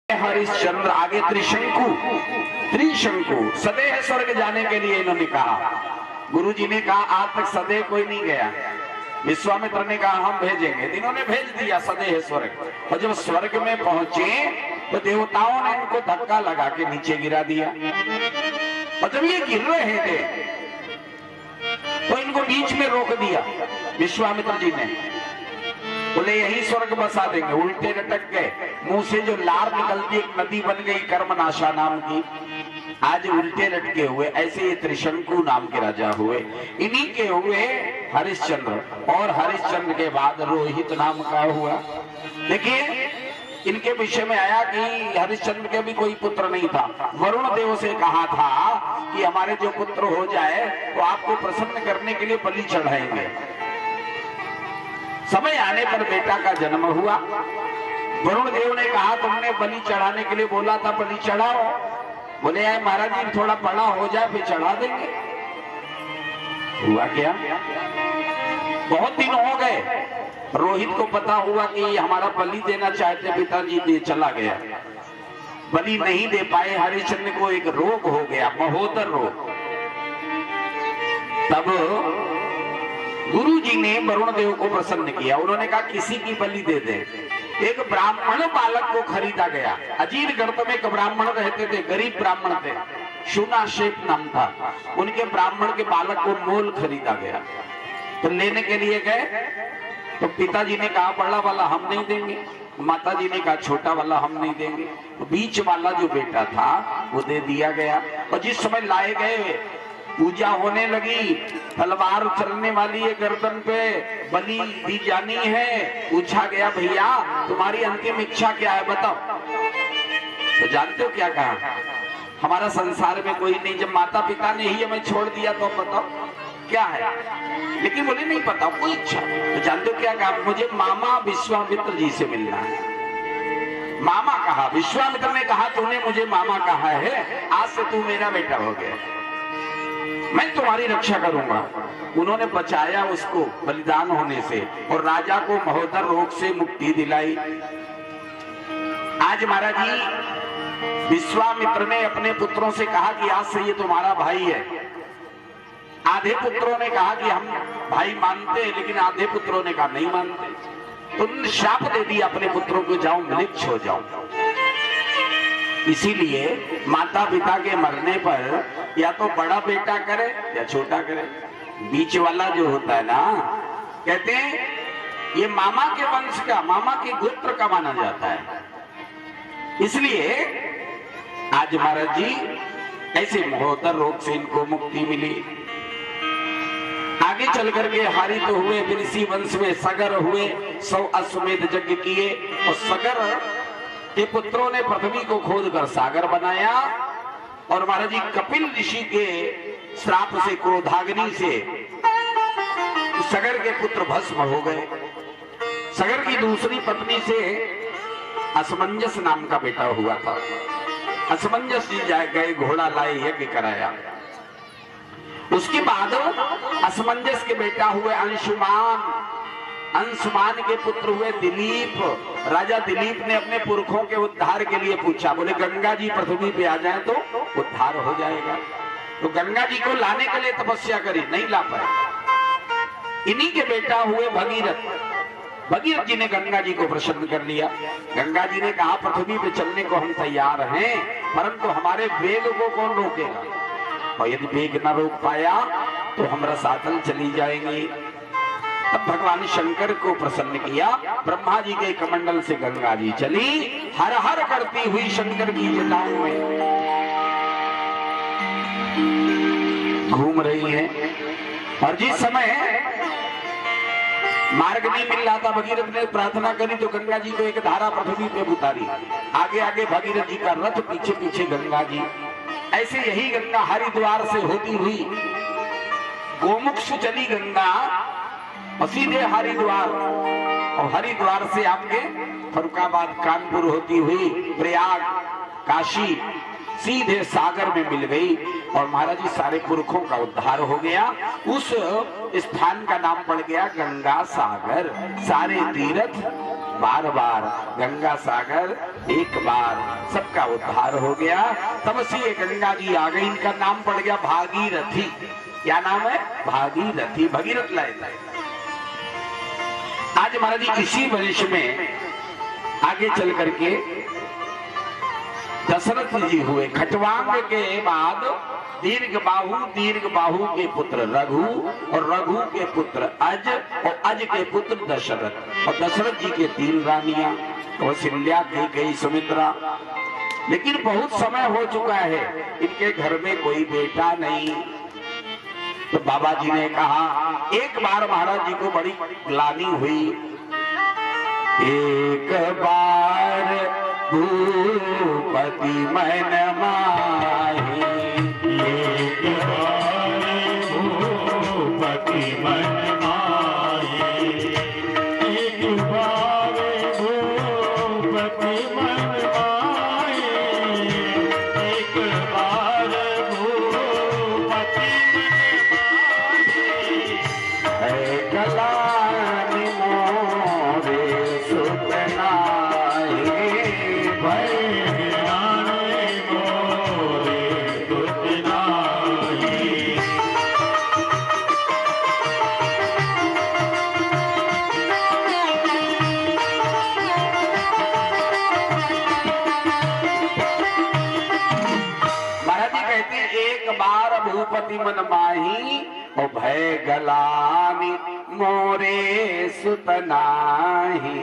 हरिश्चंद्र आगे त्रिशंकु सदैह स्वर्ग जाने के लिए इन्होंने कहा। गुरुजी ने कहा आज तक सदैह कोई नहीं गया। विश्वामित्र ने कहा हम भेजेंगे। इन्होंने भेज दिया सदैह स्वर्ग। और जब स्वर्ग में पहुंचे तो देवताओं ने इनको धक्का लगा के नीचे गिरा दिया। और जब ये गिर रहे थे तो इनको बीच में रोक दिया विश्वामित्र जी ने। बोले यही स्वर्ग बसा देंगे। उल्टे लटक गए, मुंह से जो लार निकलती एक नदी बन गई कर्मनाशा नाम की। आज उल्टे लटके हुए ऐसे ये त्रिशंकु नाम के राजा हुए। इन्हीं के हुए हरिश्चंद्र, और हरिश्चंद्र के बाद रोहित नाम का हुआ। देखिए इनके विषय में आया कि हरिश्चंद्र के भी कोई पुत्र नहीं था। वरुण देव से कहा था कि हमारे जो पुत्र हो जाए तो आपको प्रसन्न करने के लिए बलि चढ़ाएंगे। समय आने पर बेटा का जन्म हुआ। वरुण देव ने कहा तुमने बलि चढ़ाने के लिए बोला था, बलि चढ़ाओ। बोले आए महाराज जी थोड़ा बड़ा हो जाए फिर चढ़ा देंगे। हुआ क्या, बहुत दिन हो गए। रोहित को पता हुआ कि हमारा बलि देना चाहते पिताजी, दे चला गया। बलि नहीं दे पाए। हरिश्चंद्र को एक रोग हो गया, महोदर रोग। तब गुरु जी ने वरुण देव को प्रसन्न किया। उन्होंने कहा किसी की बलि दे दे। एक ब्राह्मण बालक को खरीदा गया। अजीर गर्त में एक ब्राह्मण रहते थे, गरीब ब्राह्मण थे, शूना शेप नाम था। उनके ब्राह्मण के बालक को मोल खरीदा गया। तो लेने के लिए गए तो पिताजी ने कहा बड़ा वाला हम नहीं देंगे, माताजी ने कहा छोटा वाला हम नहीं देंगे। तो बीच वाला जो बेटा था वो दे दिया गया। और जिस समय लाए गए पूजा होने लगी, तलवार चलने वाली है गर्दन पे, बलि दी जानी है। पूछा गया भैया तुम्हारी अंतिम इच्छा क्या है बताओ। तो जानते हो क्या कहा, हमारा संसार में कोई नहीं, जब माता पिता ने ही हमें छोड़ दिया तो बताओ क्या है। लेकिन बोले नहीं पता कोई इच्छा। तो जानते हो क्या कहा, मुझे मामा विश्वामित्र जी से मिलना है। मामा कहा, विश्वामित्र ने कहा तूने मुझे मामा कहा है, आज से तू मेरा बेटा हो गया, मैं तुम्हारी रक्षा करूंगा। उन्होंने बचाया उसको बलिदान होने से और राजा को महोदर रोग से मुक्ति दिलाई। आज महाराज जी विश्वामित्र ने अपने पुत्रों से कहा कि आज से ये तुम्हारा भाई है। आधे पुत्रों ने कहा कि हम भाई मानते हैं, लेकिन आधे पुत्रों ने कहा नहीं मानते। तो उन्होंने श्राप दे दिया अपने पुत्रों को, जाओ म्लेच्छ हो जाओ। इसीलिए माता पिता के मरने पर या तो बड़ा बेटा करे या छोटा करे। बीच वाला जो होता है ना, कहते हैं ये मामा के वंश का, मामा के गोत्र का माना जाता है। इसलिए आज महाराज जी ऐसे महोदर रोग से इनको मुक्ति मिली। आगे चल करके हारी तो हुए, फिर इसी वंश में सगर हुए, 100 अश्वमेध यज्ञ किए। और सगर के पुत्रों ने पृथ्वी को खोद कर सागर बनाया। और महाराज जी कपिल ऋषि के श्राप से, क्रोधाग्नि से सगर के पुत्र भस्म हो गए। सगर की दूसरी पत्नी से असमंजस नाम का बेटा हुआ था। असमंजस जी जाए गए, घोड़ा लाए, यज्ञ कराया। उसके बाद असमंजस के बेटा हुए अंशुमान। अंशुमान के पुत्र हुए दिलीप। राजा दिलीप ने अपने पुरखों के उद्धार के लिए पूछा, बोले गंगा जी पृथ्वी पे आ जाए तो उद्धार हो जाएगा। तो गंगा जी को लाने के लिए तपस्या करी, नहीं ला पाए। इन्हीं के बेटा हुए भगीरथ। भगीरथ जी ने गंगा जी को प्रसन्न कर लिया। गंगा जी ने कहा पृथ्वी पे चलने को हम तैयार हैं, परंतु हमारे वेग को कौन रोकेगा, और यदि वेग न रोक पाया तो हम रसातल चली जाएंगे। तब भगवान शंकर को प्रसन्न किया। ब्रह्मा जी के कमंडल से गंगा जी चली, हर हर करती हुई शंकर की जटाओं में घूम रही है। और जिस समय मार्ग नहीं मिल रहा था, भगीरथ ने प्रार्थना करी तो गंगा जी को एक धारा पृथ्वी पे उतारी। आगे आगे भगीरथ जी का रथ, पीछे पीछे गंगा जी। ऐसे यही गंगा हरिद्वार से होती हुई गोमुख से चली गंगा और सीधे हरिद्वार, और हरिद्वार से आपके फरुखाबाद, कानपुर होती हुई प्रयाग, काशी, सीधे सागर में मिल गई। और महाराज जी सारे पुरखों का उद्धार हो गया। उस स्थान का नाम पड़ गया गंगा सागर। सारे तीर्थ बार बार गंगा सागर एक बार सबका उद्धार हो गया। तब से ये गंगा जी आ गई, इनका नाम पड़ गया भागीरथी। क्या नाम है? भागीरथी, भगीरथ लाए। आज महाराज जी इसी वंश में आगे चल करके दशरथ जी हुए। खटवांग के बाद दीर्घ बाहु के पुत्र रघु, और रघु के पुत्र अज, और अज के पुत्र दशरथ। और दशरथ जी के 3 रानियां, कौशल्या, कैकेयी, सुमित्रा। लेकिन बहुत समय हो चुका है, इनके घर में कोई बेटा नहीं। तो बाबा जी ने कहा, एक बार महाराज जी को बड़ी ग्लानि हुई। एक बार भूपति मन माही, एक बार भूपति मन माही, एक बार भूपति मन माही, एक बार भूपति मन माही। है गलानि मोरे सुत नाहि, भूपति मन माही, ओ भय गलानि मोरे सुत नाहि।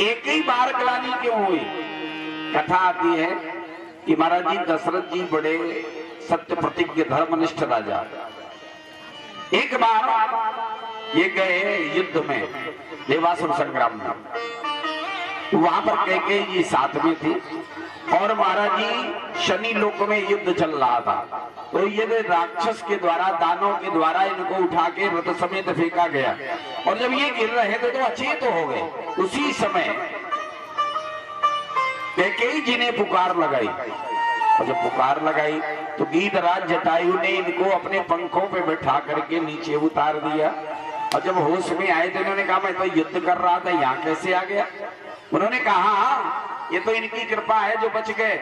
एक ही बार गलानी क्यों हुई? कथा आती है कि महाराज जी दशरथ जी बड़े सत्य प्रतिज्ञ धर्मनिष्ठ राजा। एक बार ये गए युद्ध में, देवासुर संग्राम में। वहां पर कैकेयी जी साथ में थी, और महाराज जी शनि लोक में युद्ध चल रहा था। तो ये राक्षस के द्वारा, दानों के द्वारा इनको उठा के रथ समेत फेंका गया। और जब ये गिर रहे थे तो अचेत हो गए। उसी समय कैकेयी जी ने पुकार लगाई, और जब पुकार लगाई तो गीधराज जटायु ने इनको अपने पंखों पे बैठा करके नीचे उतार दिया। और जब होश में आए तो इन्होंने कहा, मैं तो युद्ध कर रहा था, यहाँ कैसे आ गया? उन्होंने कहा, ये तो इनकी कृपा है जो बच गए,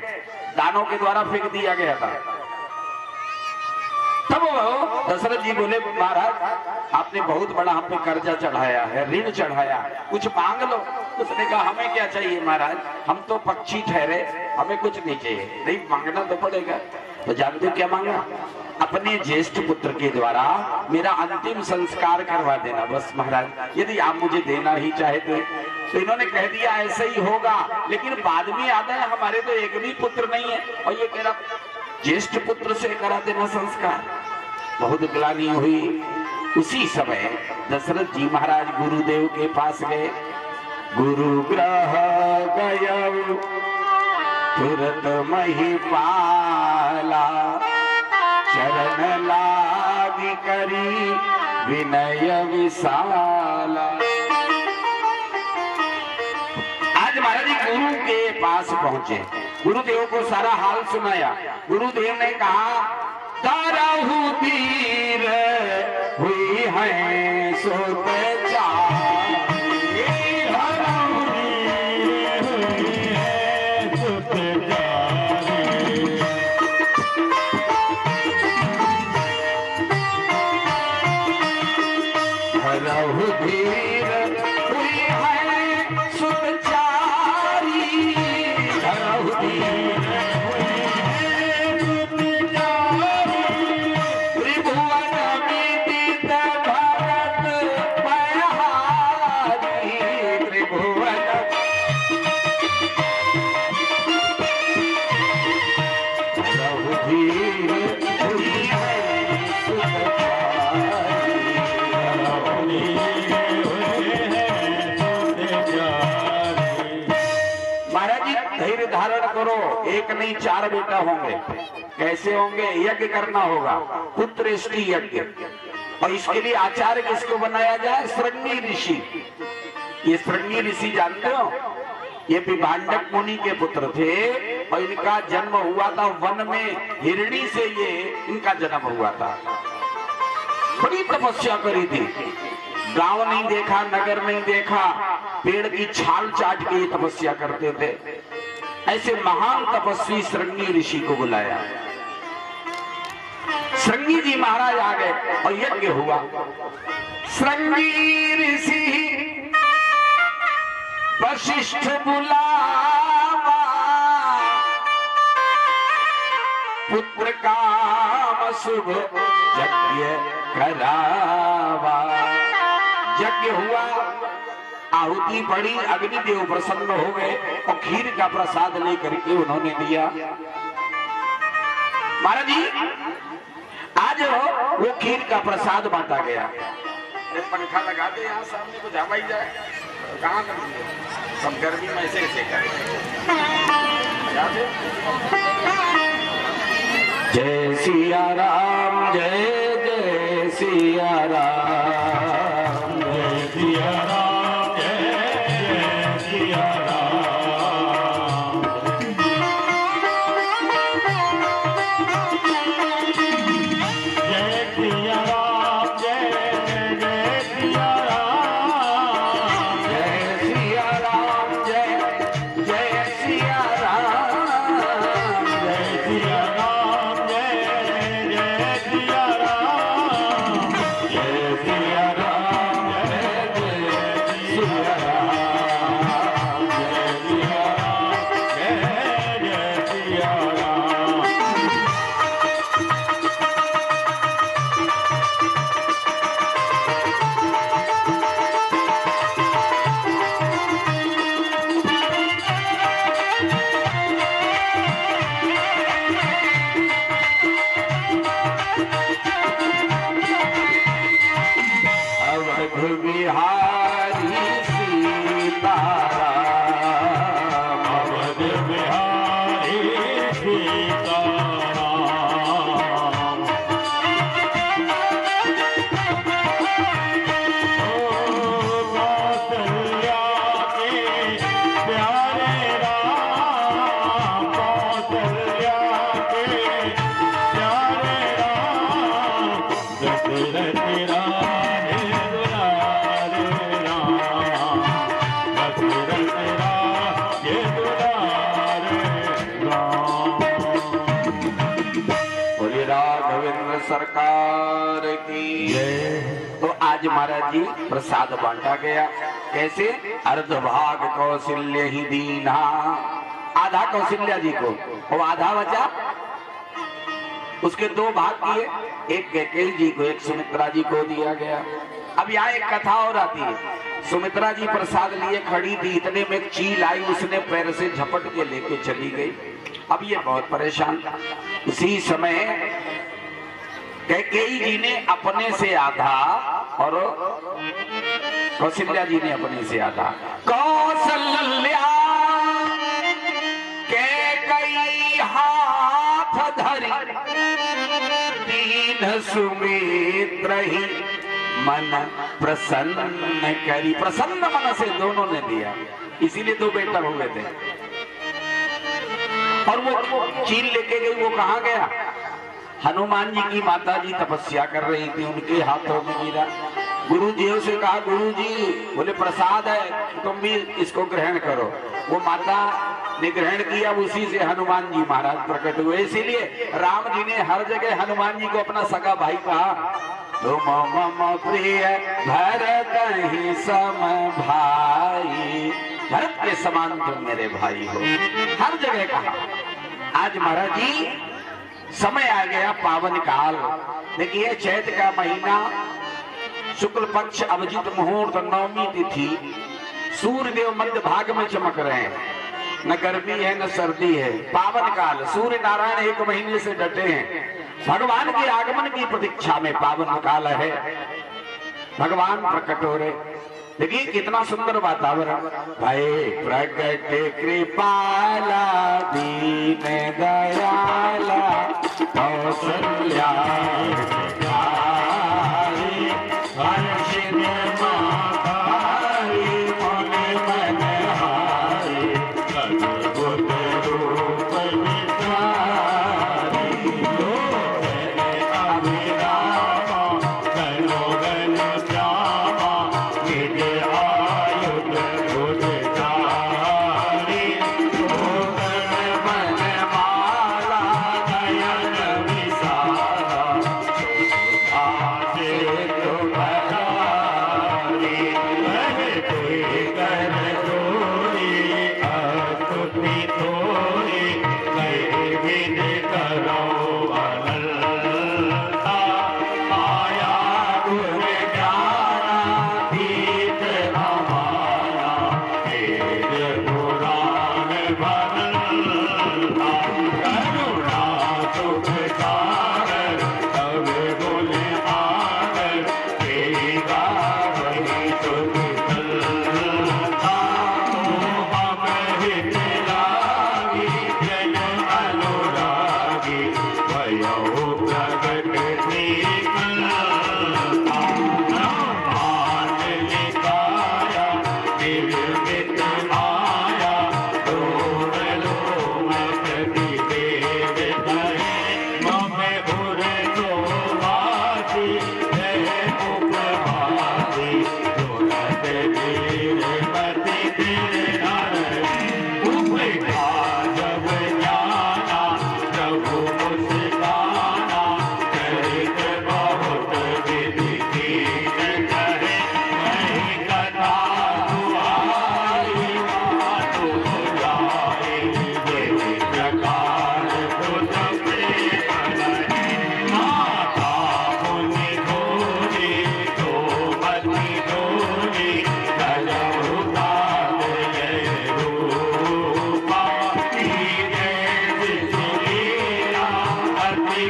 दानों के द्वारा फेंक दिया गया था। तब दशरथ जी बोले, महाराज आपने बहुत बड़ा हम पे कर्जा चढ़ाया है, ऋण चढ़ाया, कुछ मांग लो। उसने कहा, हमें क्या चाहिए महाराज, हम तो पक्षी ठहरे, हमें कुछ नहीं चाहिए। नहीं, मांगना तो पड़ेगा। तो जानते क्या मांगा? अपने ज्येष्ठ पुत्र के द्वारा मेरा अंतिम संस्कार करवा देना बस महाराज, यदि आप मुझे देना ही चाहते। तो इन्होंने कह दिया ऐसे ही होगा, लेकिन बाद में आता है हमारे तो एक भी पुत्र नहीं है, और ये कह रहा ज्येष्ठ पुत्र से करा देना संस्कार। बहुत ग्लानि हुई। उसी समय दशरथ जी महाराज गुरुदेव के पास गए। गुरु ग्रह गयौ तुरत महिपाला, चरण लागी करी विनय विशाला। आज महाराज जी गुरु के पास पहुंचे, गुरुदेव को सारा हाल सुनाया। गुरुदेव ने कहा, ताराहु तीर हुई है सुत एक नहीं 4 बेटा होंगे। कैसे होंगे? यज्ञ करना होगा, पुत्रेष्टि यज्ञ। और इसके लिए आचार्य किसको बनाया जाए? श्रृंगी ऋषि। ये श्रृंगी ऋषि जानते हो, ये विभांडक मुनि के पुत्र थे, और इनका जन्म हुआ था वन में, हिरणी से ये इनका जन्म हुआ था। बड़ी तपस्या करी थी, गांव नहीं देखा, नगर नहीं देखा, पेड़ की छाल चाट के तपस्या करते थे। ऐसे महान तपस्वी श्रृंगी ऋषि को बुलाया। श्रृंगी जी महाराज आ गए और यज्ञ हुआ। श्रृंगी ऋषि वशिष्ठ बुलावा, पुत्र काम शुभ यज्ञ करावा। यज्ञ हुआ, आहुति पड़ी, अग्निदेव प्रसन्न हो गए और खीर का प्रसाद लेकर के उन्होंने दिया। महाराज जी आज वो खीर का प्रसाद बांटा गया। अरे पंखा लगा दे यहाँ सामने, कुछ हवा ही जाए। कहाँ सब गर्मी में ऐसे ऐसे करें। जय सिया राम, जय जय सिया राम, जय सिया राम, जय सिया राम। जय सिया राम, जय जय सिया राम। जय सिया राम, जय जय सिया राम, जय सिया राम, जय जय सिया राम। जय सिया राम, जय जय सिया राम, जय सिया राम, जय जय सिया राम। अवध बिहारी सीताराम, अवध बिहारी सीताराम। ओ कौशल्या के प्यारे राम, कौशल्या के प्यारे राम। दशरथ राम दुलारे राम, दशरथ राम दुलारे राम। बोले राघवेंद्र सरकार की जय। तो आज महाराज जी प्रसाद बांटा गया। कैसे? अर्ध भाग कौशल्य ही दीना, आधा कौशल्या जी को और आधा बचा। उसके दो भाग किए, एक कैकेयी जी को, एक सुमित्रा जी को दिया गया। अब यहाँ एक कथा और आती है। सुमित्रा जी प्रसाद लिए खड़ी थी, इतने में एक चील आई, उसने पैर से झपट के लेके चली गई। अब ये बहुत परेशान। उसी समय कैकेयी जी ने अपने से आधा और कौशल्या जी ने अपने से आधा। कौशल्या कैकेयी हाथ धरी, दीन सुमित्र ही मन प्रसन्न करी। प्रसन्न मन से दोनों ने दिया, इसीलिए दो बेटा हो गए थे। और वो चील लेके गई, वो कहाँ गया? हनुमान जी की माता जी तपस्या कर रही थी, उनके हाथों में गिरा। गुरु जी से कहा, गुरु जी बोले प्रसाद है, तुम भी इसको ग्रहण करो। वो माता ने ग्रहण किया, उसी से हनुमान जी महाराज प्रकट हुए। इसीलिए राम जी ने हर जगह हनुमान जी को अपना सगा भाई कहा। तुम मम प्रिय भरत ही सम भाई, भरत के समान तुम मेरे भाई हो, हर जगह कहा। आज महाराज जी समय आ गया पावन काल। देखिए चैत का महीना, शुक्ल पक्ष अभिजित मुहूर्त, नवमी तिथि, सूर्य देव मध्य भाग में चमक रहे हैं। न गर्मी है न सर्दी है, पावन काल। सूर्य नारायण एक महीने से डटे हैं, भगवान के आगमन की प्रतीक्षा में पावन काल है। भगवान प्रकट हो रहे। देखिए कितना सुंदर वातावरण। भय प्रकट कृपाला दीन दयाला, कौशल्या हर्षित मातारी, मन मनहारी, अद्भुत रूप विचारी। अभिरामा गणो गण श्यामा, निज आयुध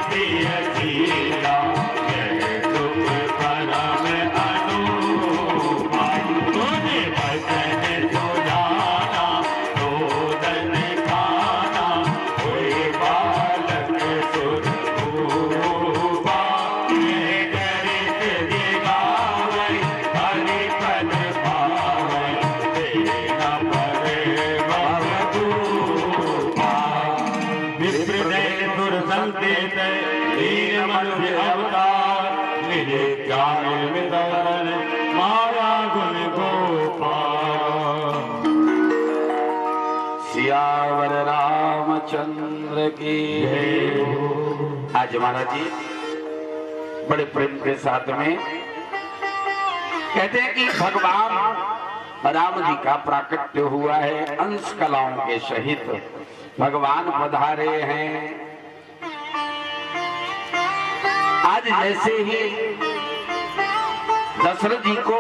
प्रिय सीता यह तुम परम अनुपमा तुझे भजन सुनाना रोदन खाना कोई बालक सुरभूपा ये चरित दिखावै हरि पद पावै तेरा परे भवभूपा विप्रनयन सुर संकेत दीन मनुष्य अवतार निज ज्ञान वितरण माया गुण गोपाल सियावर रामचंद्र की जय। आज महाराज जी बड़े प्रेम के साथ में कहते हैं कि भगवान राम जी का प्राकट्य हुआ है, अंश कलाओं के सहित भगवान पधारे हैं। आज जैसे ही दशरथ जी को